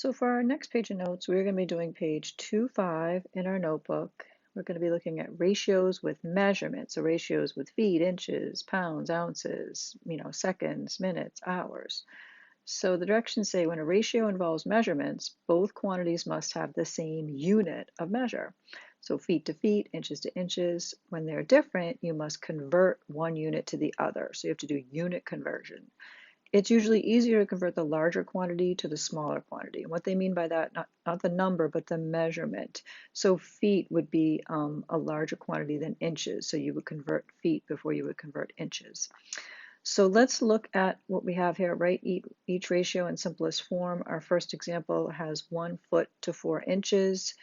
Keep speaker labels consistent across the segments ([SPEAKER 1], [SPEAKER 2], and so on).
[SPEAKER 1] So for our next page of notes, we're going to be doing page 2.5 in our notebook. We're going to be looking at ratios with measurements, so ratios with feet, inches, pounds, ounces, seconds, minutes, hours. So the directions say when a ratio involves measurements, both quantities must have the same unit of measure. So feet to feet, inches to inches. When they're different, you must convert one unit to the other. So you have to do unit conversion. It's usually easier to convert the larger quantity to the smaller quantity. And what they mean by that, not the number, but the measurement. So feet would be a larger quantity than inches. So you would convert feet before you would convert inches. So let's look at what we have here, right? Each ratio in simplest form. Our first example has 1 foot to 4 inches.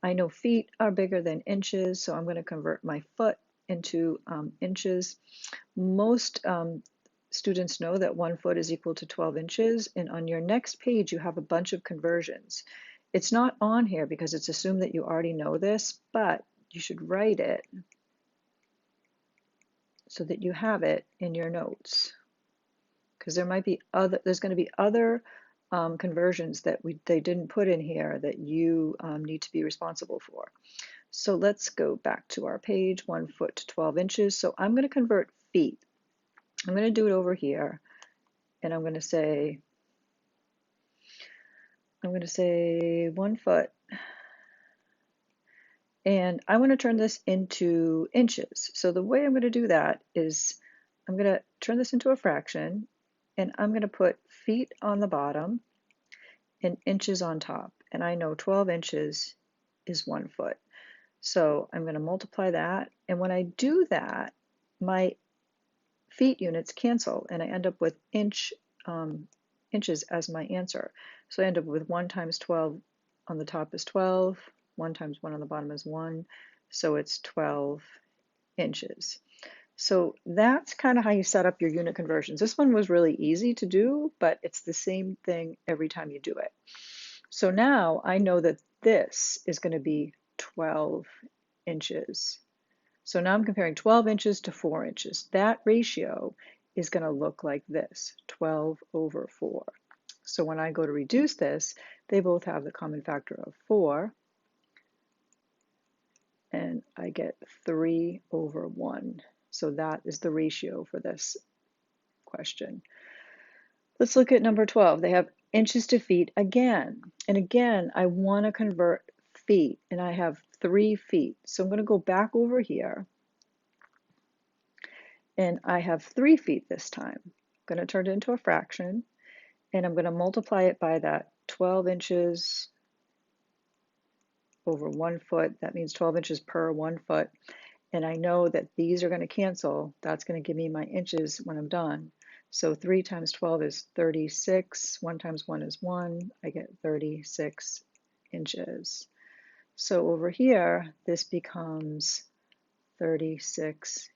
[SPEAKER 1] I know feet are bigger than inches, so I'm going to convert my foot into inches. Most students know that 1 foot is equal to 12 inches, and on your next page you have a bunch of conversions. It's not on here because it's assumed that you already know this, but you should write it so that you have it in your notes, because there's going to be other conversions that they didn't put in here that you need to be responsible for. So let's go back to our page, 1 foot to 12 inches. So I'm going to convert feet. I'm going to do it over here, and I'm going to say 1 foot, and I want to turn this into inches. So the way I'm going to do that is I'm going to turn this into a fraction, and I'm going to put feet on the bottom and inches on top. And I know 12 inches is 1 foot. So I'm going to multiply that, and when I do that, my feet units cancel, and I end up with inches as my answer. So I end up with 1 times 12 on the top is 12, 1 times 1 on the bottom is 1, so it's 12 inches. So that's kind of how you set up your unit conversions. This one was really easy to do, but it's the same thing every time you do it. So now I know that this is going to be 12 inches. So now I'm comparing 12 inches to 4 inches. That ratio is going to look like this, 12 over 4. So when I go to reduce this, they both have the common factor of 4, and I get 3 over 1. So that is the ratio for this question. Let's look at number 12. They have inches to feet again. And again, I want to convert feet, and I have 3 feet. So I'm going to go back over here, and I have 3 feet this time. I'm going to turn it into a fraction, and I'm going to multiply it by that 12 inches over 1 foot. That means 12 inches per 1 foot. And I know that these are going to cancel. That's going to give me my inches when I'm done. So 3 times 12 is 36. 1 times 1 is 1. I get 36 inches. So over here, this becomes 36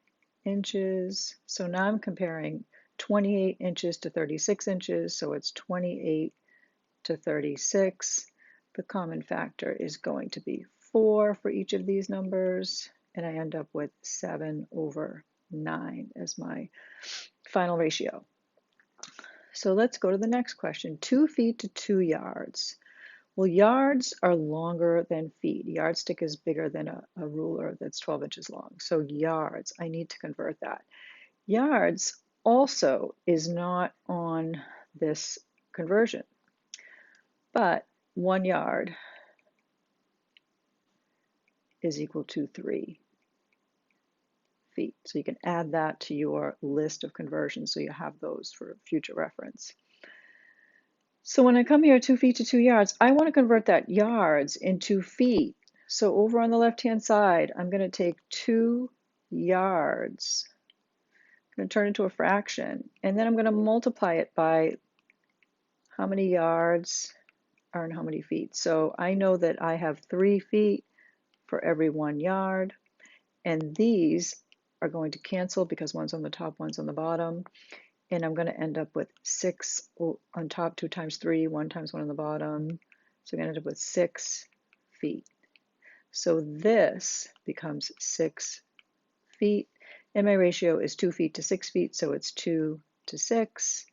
[SPEAKER 1] inches. So now I'm comparing 28 inches to 36 inches. So it's 28 to 36. The common factor is going to be 4 for each of these numbers, and I end up with 7 over 9 as my final ratio. So let's go to the next question. 2 feet to 2 yards. Well, yards are longer than feet. A yardstick is bigger than a ruler that's 12 inches long. So yards, I need to convert that. Yards also is not on this conversion, but 1 yard is equal to 3 feet. So you can add that to your list of conversions so you have those for future reference. So when I come here, 2 feet to 2 yards, I want to convert that yards into feet. So over on the left-hand side, I'm going to take 2 yards. I'm going to turn it into a fraction, and then I'm going to multiply it by how many yards are in how many feet. So I know that I have 3 feet for every 1 yard, and these are going to cancel because one's on the top, one's on the bottom, and I'm going to end up with 6 on top, 2 times 3, 1 times 1 on the bottom, so I'm going to end up with 6 feet. So this becomes 6 feet, and my ratio is 2 feet to 6 feet, so it's 2 to 6.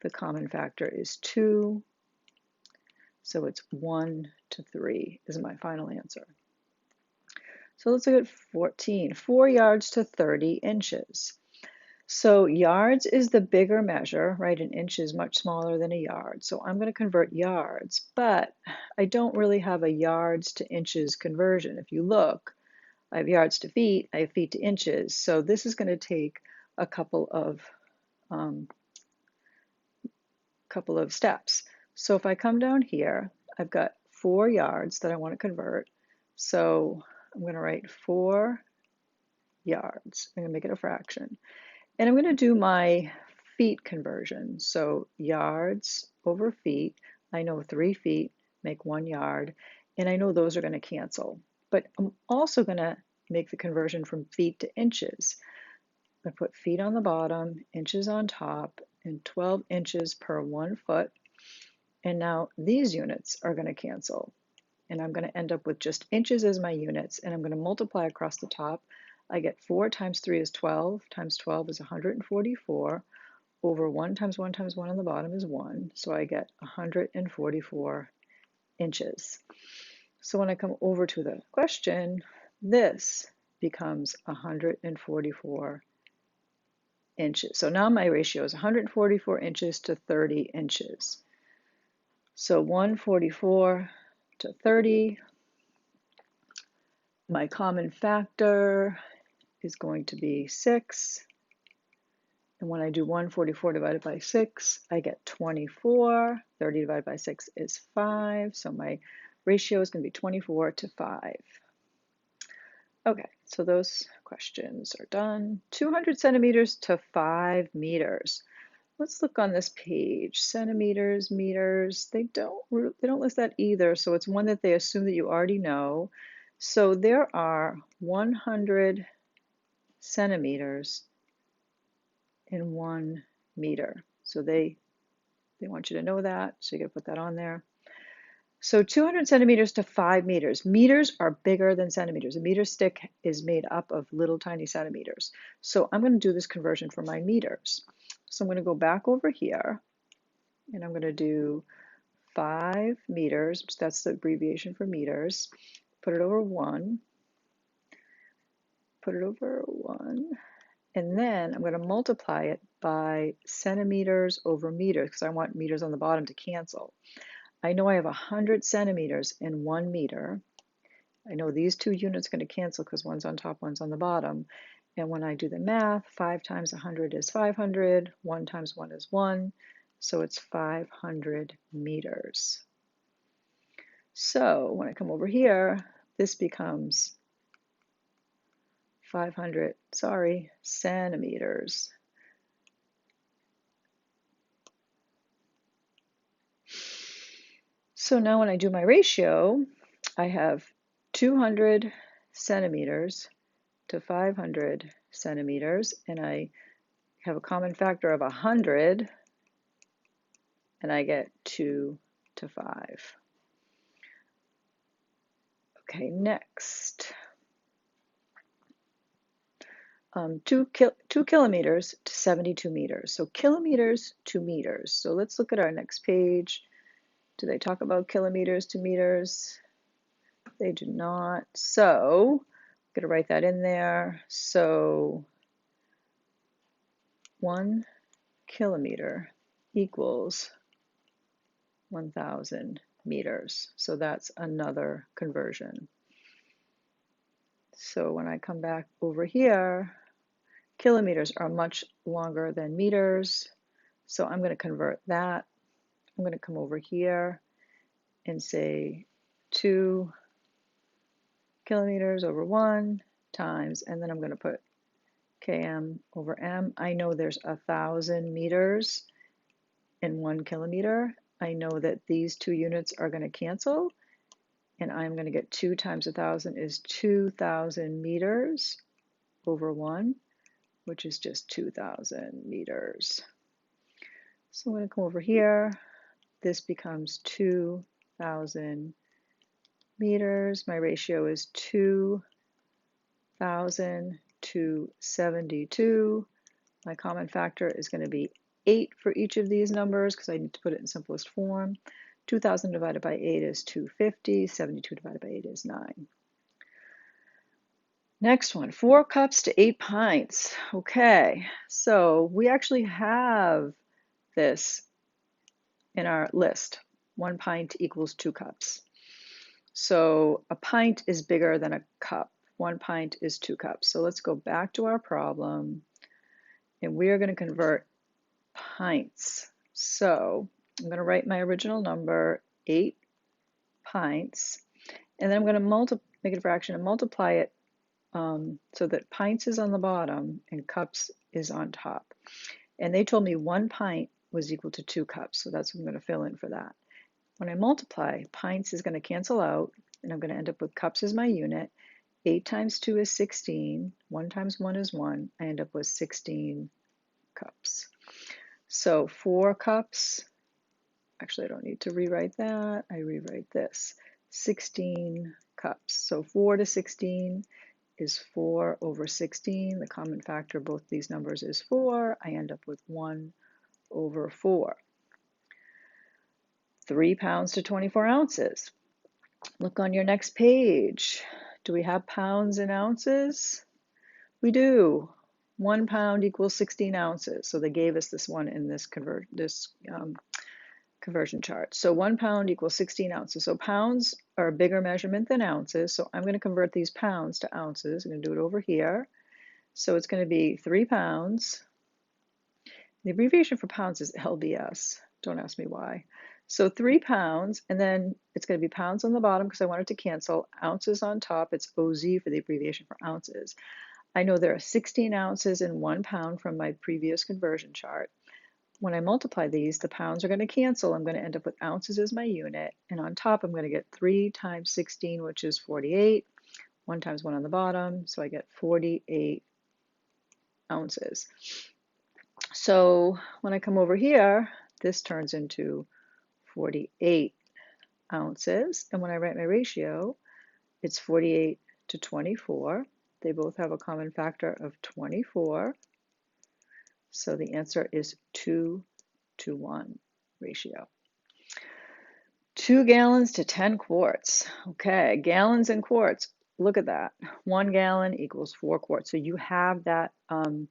[SPEAKER 1] The common factor is 2. So it's 1 to 3 is my final answer. So let's look at 14, 4 yards to 30 inches. So yards is the bigger measure, right? An inch is much smaller than a yard. So I'm going to convert yards, but I don't really have a yards to inches conversion. If you look, I have yards to feet, I have feet to inches. So this is going to take a couple of steps. So if I come down here, I've got 4 yards that I want to convert. So I'm going to write 4 yards. I'm going to make it a fraction. And I'm going to do my feet conversion. So yards over feet, I know 3 feet make 1 yard, and I know those are going to cancel. But I'm also going to make the conversion from feet to inches. I put feet on the bottom, inches on top, and 12 inches per 1 foot. And now these units are going to cancel. And I'm going to end up with just inches as my units, and I'm going to multiply across the top. I get 4 times 3 is 12, times 12 is 144, over 1 times 1 times 1 on the bottom is 1, so I get 144 inches. So when I come over to the question, this becomes 144 inches. So now my ratio is 144 inches to 30 inches. So 144 to 30, my common factor is going to be 6. And when I do 144 divided by 6, I get 24. 30 divided by 6 is 5. So my ratio is going to be 24 to 5. Okay, so those questions are done. 200 centimeters to 5 meters. Let's look on this page. Centimeters, meters, they don't list that either. So it's one that they assume that you already know. So there are 100 centimeters in 1 meter. So they want you to know that. So you got to put that on there. So 200 centimeters to 5 meters. Meters are bigger than centimeters. A meter stick is made up of little tiny centimeters. So I'm going to do this conversion for my meters. So I'm going to go back over here, and I'm going to do 5 meters, that's the abbreviation for meters, put it over 1, put it over 1, and then I'm going to multiply it by centimeters over meters, because I want meters on the bottom to cancel. I know I have 100 centimeters in 1 meter. I know these two units are going to cancel because one's on top, one's on the bottom. And when I do the math, 5 times 100 is 500, 1 times 1 is 1, so it's 500 meters. So when I come over here, this becomes 500, centimeters. So now when I do my ratio, I have 200 centimeters to 500 centimeters, and I have a common factor of 100, and I get 2 to 5. Okay, next. 2 kilometers to 72 meters. So kilometers to meters. So let's look at our next page. Do they talk about kilometers to meters? They do not. So I'm going to write that in there. So 1 kilometer equals 1,000 meters. So that's another conversion. So when I come back over here, kilometers are much longer than meters. So I'm going to convert that. I'm going to come over here and say 2 kilometers over 1 times, and then I'm going to put km over m. I know there's 1,000 meters in 1 kilometer. I know that these two units are going to cancel, and I'm going to get 2 times 1,000 is 2,000 meters over 1, which is just 2,000 meters. So I'm going to come over here. This becomes 2,000 meters. My ratio is 2,000 to 72. My common factor is going to be 8 for each of these numbers because I need to put it in simplest form. 2,000 divided by 8 is 250. 72 divided by 8 is 9. Next one, 4 cups to 8 pints. Okay, so we actually have this in our list. 1 pint equals 2 cups. So a pint is bigger than a cup. 1 pint is 2 cups. So let's go back to our problem, and we are going to convert pints. So I'm going to write my original number, 8 pints, and then I'm going to make it a fraction and multiply it so that pints is on the bottom and cups is on top. And they told me 1 pint was equal to 2 cups, so that's what I'm going to fill in for that. When I multiply, pints is going to cancel out, and I'm going to end up with cups as my unit. 8 times 2 is 16. 1 times 1 is 1. I end up with 16 cups. So 4 cups, actually I don't need to rewrite that, I rewrite this. 16 cups. So 4 to 16 is 4 over 16. The common factor of both these numbers is 4. I end up with 1 over 4. 3 pounds to 24 ounces. Look on your next page. Do we have pounds and ounces? We do. 1 pound equals 16 ounces. So they gave us this one in this conversion chart. So 1 pound equals 16 ounces. So pounds are a bigger measurement than ounces. So I'm going to convert these pounds to ounces. I'm going to do it over here. So it's going to be 3 pounds. The abbreviation for pounds is LBS. Don't ask me why. So 3 pounds, and then it's going to be pounds on the bottom because I want it to cancel. Ounces on top. It's OZ for the abbreviation for ounces. I know there are 16 ounces in 1 pound from my previous conversion chart. When I multiply these, the pounds are going to cancel. I'm going to end up with ounces as my unit. And on top, I'm going to get 3 times 16, which is 48. 1 times 1 on the bottom, so I get 48 ounces. So when I come over here, this turns into 48 ounces. And when I write my ratio, it's 48 to 24. They both have a common factor of 24. So the answer is 2 to 1 ratio. 2 gallons to 10 quarts. Okay, gallons and quarts. Look at that. 1 gallon equals 4 quarts. So you have that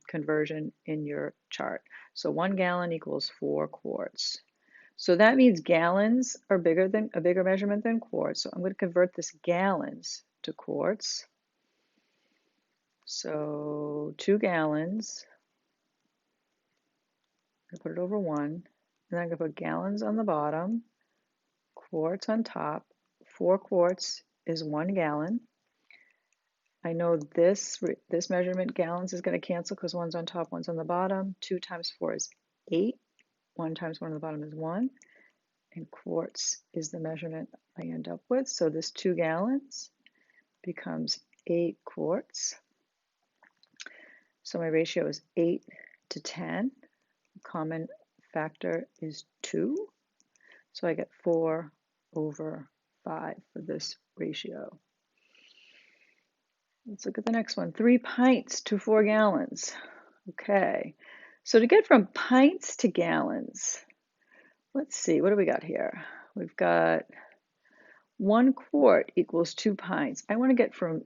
[SPEAKER 1] conversion in your chart. So 1 gallon equals 4 quarts. So that means gallons are a bigger measurement than quarts. So I'm going to convert this gallons to quarts. So 2 gallons. I'm going to put it over 1. And then I'm going to put gallons on the bottom, quarts on top. 4 quarts is 1 gallon. I know this measurement, gallons, is going to cancel because 1's on top, 1's on the bottom. 2 times 4 is 8. 1 times 1 on the bottom is 1. And quarts is the measurement I end up with. So this 2 gallons becomes 8 quarts. So my ratio is 8 to 10. Common factor is 2. So I get 4 over 5 for this ratio. Let's look at the next one. 3 pints to 4 gallons. Okay, so to get from pints to gallons, let's see, what do we got here? We've got 1 quart equals 2 pints. I want to get from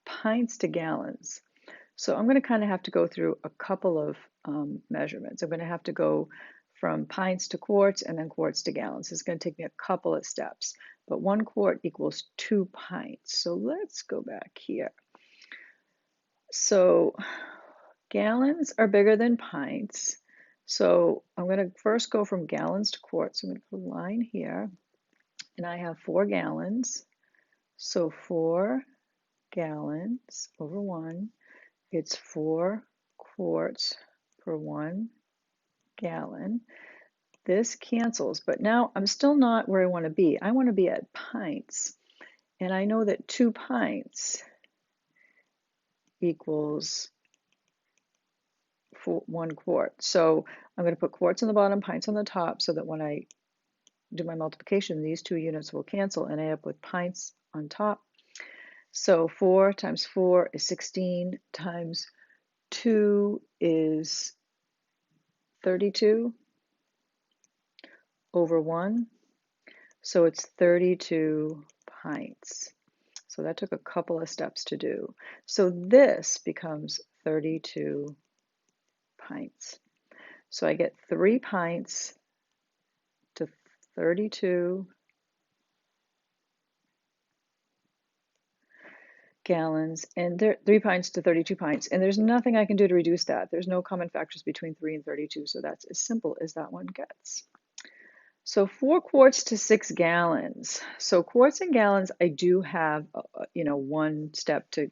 [SPEAKER 1] pints to gallons. So I'm going to kind of have to go through a couple of measurements. I'm going to have to go from pints to quarts and then quarts to gallons. It's going to take me a couple of steps, but 1 quart equals 2 pints. So let's go back here. So gallons are bigger than pints. So I'm going to first go from gallons to quarts. I'm going to put a line here, and I have 4 gallons. So 4 gallons over 1, it's 4 quarts per 1 gallon. This cancels, but now I'm still not where I want to be. I want to be at pints, and I know that 2 pints equals 1 quart. So I'm going to put quarts on the bottom, pints on the top, so that when I do my multiplication, these 2 units will cancel, and I end up with pints on top. So 4 times 4 is 16, times 2 is 32 over 1. So it's 32 pints. So that took a couple of steps to do. So this becomes 32 pints. So I get 3 pints to 32 gallons, and 3 pints to 32 pints. And there's nothing I can do to reduce that. There's no common factors between 3 and 32, so that's as simple as that one gets. So 4 quarts to 6 gallons. So quarts and gallons, I do have, one step to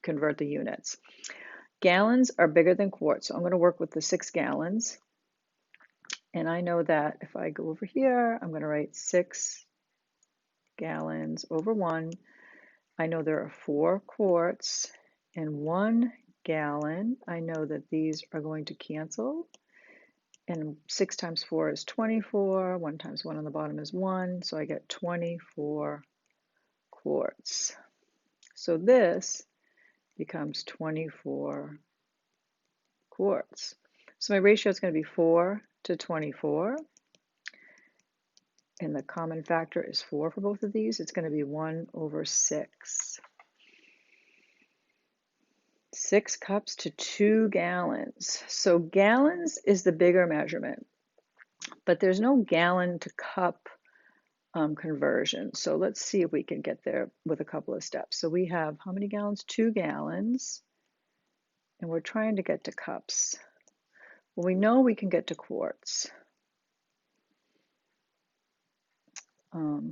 [SPEAKER 1] convert the units. Gallons are bigger than quarts, so I'm going to work with the 6 gallons. And I know that if I go over here, I'm going to write 6 gallons over 1. I know there are 4 quarts and 1 gallon. I know that these are going to cancel. And 6 times 4 is 24. 1 times 1 on the bottom is 1. So I get 24 quarts. So this becomes 24 quarts. So my ratio is going to be 4 to 24. And the common factor is 4 for both of these. It's going to be 1 over 6. 6 cups to 2 gallons. So gallons is the bigger measurement, but there's no gallon to cup conversion. So let's see if we can get there with a couple of steps. So we have how many gallons? 2 gallons. And we're trying to get to cups. Well, we know we can get to quarts.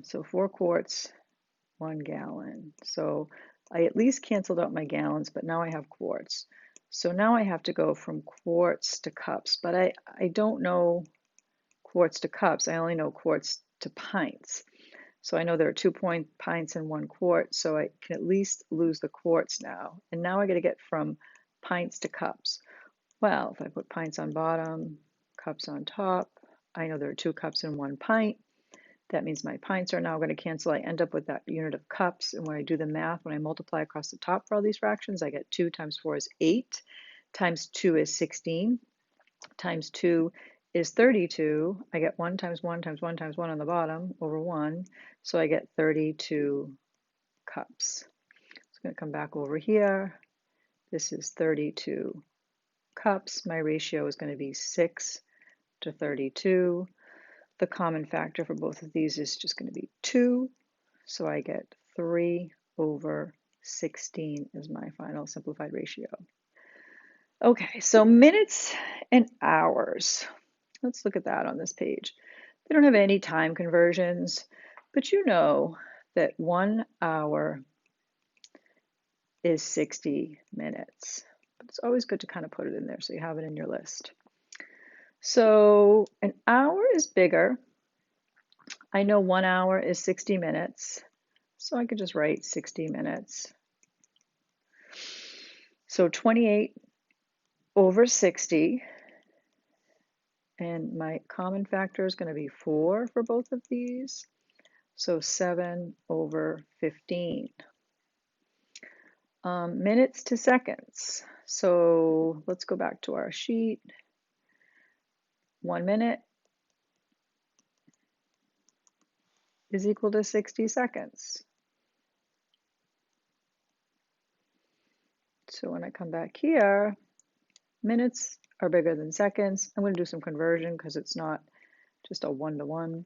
[SPEAKER 1] So 4 quarts, 1 gallon. So I at least canceled out my gallons, but now I have quarts. So now I have to go from quarts to cups, but I don't know quarts to cups. I only know quarts to pints. So I know there are 2 pints in 1 quart, so I can at least lose the quarts now. And now I got to get from pints to cups. Well, if I put pints on bottom, cups on top, I know there are 2 cups in 1 pint. That means my pints are now going to cancel. I end up with that unit of cups. And when I do the math, when I multiply across the top for all these fractions, I get 2 times 4 is 8, times 2 is 16, times 2 is 32. I get 1 times 1 times 1 times 1 on the bottom over 1. So I get 32 cups. It's going to come back over here. This is 32 cups. My ratio is going to be 6 to 32. The common factor for both of these is just going to be 2. So I get 3 over 16 is my final simplified ratio. Okay, so minutes and hours. Let's look at that on this page. They don't have any time conversions, but you know that 1 hour is 60 minutes. But it's always good to kind of put it in there so you have it in your list. So an hour is bigger. I know 1 hour is 60 minutes, so I could just write 60 minutes. So 28 over 60, and my common factor is going to be 4 for both of these, so 7 over 15. Minutes to seconds. So let's go back to our sheet. 1 minute is equal to 60 seconds. So when I come back here, minutes are bigger than seconds. I'm going to do some conversion because it's not just a 1-to-1.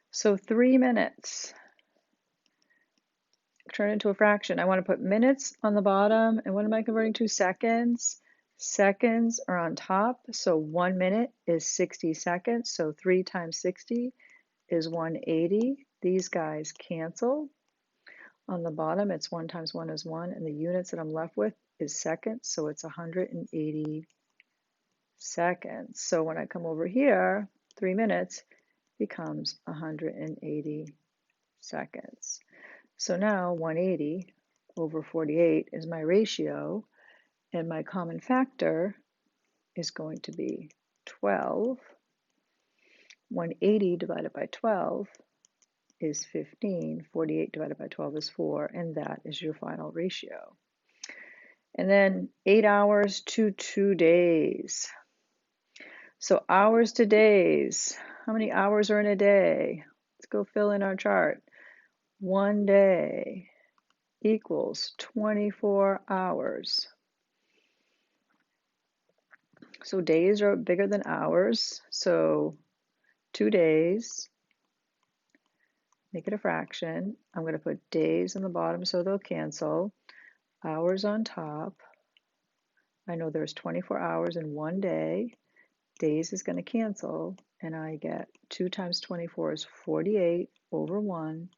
[SPEAKER 1] So 3 minutes turn into a fraction. I want to put minutes on the bottom, and what am I converting to? Seconds. Seconds are on top, so 1 minute is 60 seconds, so 3 times 60 is 180. These guys cancel. On the bottom, it's 1 times 1 is 1, and the units that I'm left with is seconds, so it's 180 seconds. So when I come over here, 3 minutes becomes 180 seconds. So now 180 over 48 is my ratio, and my common factor is going to be 12. 180 divided by 12 is 15. 48 divided by 12 is 4, and that is your final ratio. And then 8 hours to 2 days. So hours to days. How many hours are in a day? Let's go fill in our chart. 1 day equals 24 hours. So days are bigger than hours. So 2 days, make it a fraction. I'm going to put days on the bottom so they'll cancel. Hours on top. I know there's 24 hours in 1 day. Days is going to cancel, and I get 2 times 24 is 48 over 1,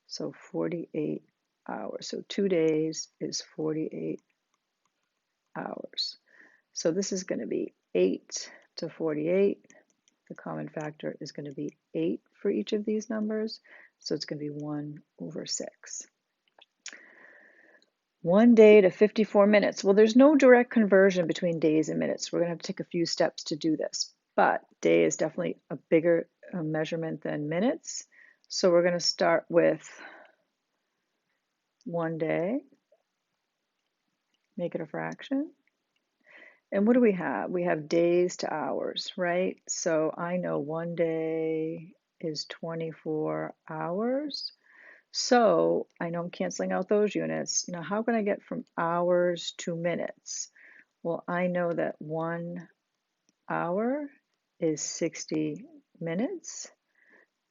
[SPEAKER 1] so 48 hours. So 2 days is 48 hours. So this is going to be 8 to 48. The common factor is going to be 8 for each of these numbers, so it's going to be 1 over 6. 1 day to 54 minutes. Well, there's no direct conversion between days and minutes. We're going to have to take a few steps to do this, but day is definitely a bigger measurement than minutes. So we're going to start with 1 day, make it a fraction. And what do we have? We have days to hours, right? So I know 1 day is 24 hours. So I know I'm canceling out those units. Now, how can I get from hours to minutes? Well, I know that 1 hour is 60 minutes.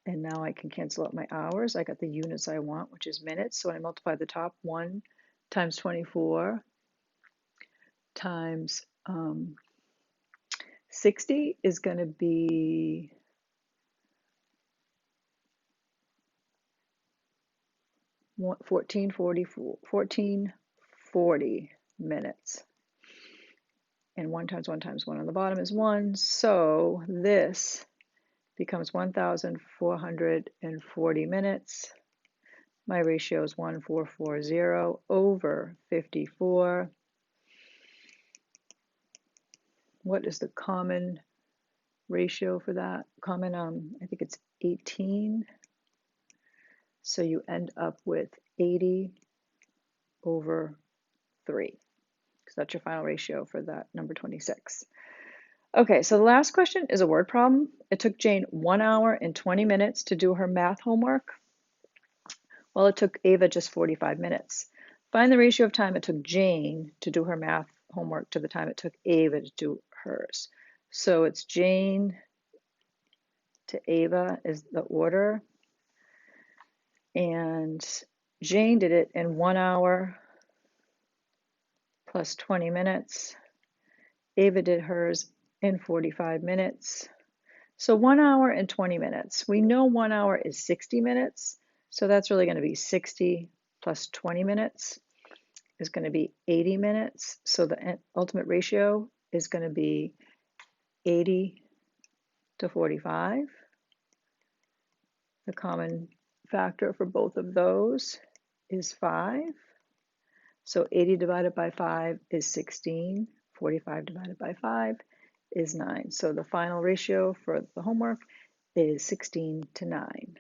[SPEAKER 1] And now I can cancel out my hours. I got the units I want, which is minutes. So when I multiply the top, 1 times 24 times 60 is going to be 1440 minutes. And 1 times 1 times 1 on the bottom is 1. So this becomes 1,440 minutes. My ratio is 1440 over 54. What is the common ratio for that? Common, I think it's 18. So you end up with 80 over 3. So that's your final ratio for that number 26. Okay, so the last question is a word problem. It took Jane 1 hour and 20 minutes to do her math homework. Well, it took Ava just 45 minutes. Find the ratio of time it took Jane to do her math homework to the time it took Ava to do hers. So it's Jane to Ava is the order. And Jane did it in 1 hour plus 20 minutes. Ava did hers in 45 minutes. So 1 hour and 20 minutes. We know 1 hour is 60 minutes. So that's really going to be 60 plus 20 minutes is going to be 80 minutes. So the ultimate ratio is going to be 80 to 45. The common factor for both of those is 5. So 80 divided by 5 is 16. 45 divided by 5 is 9. So the final ratio for the homework is 16 to 9.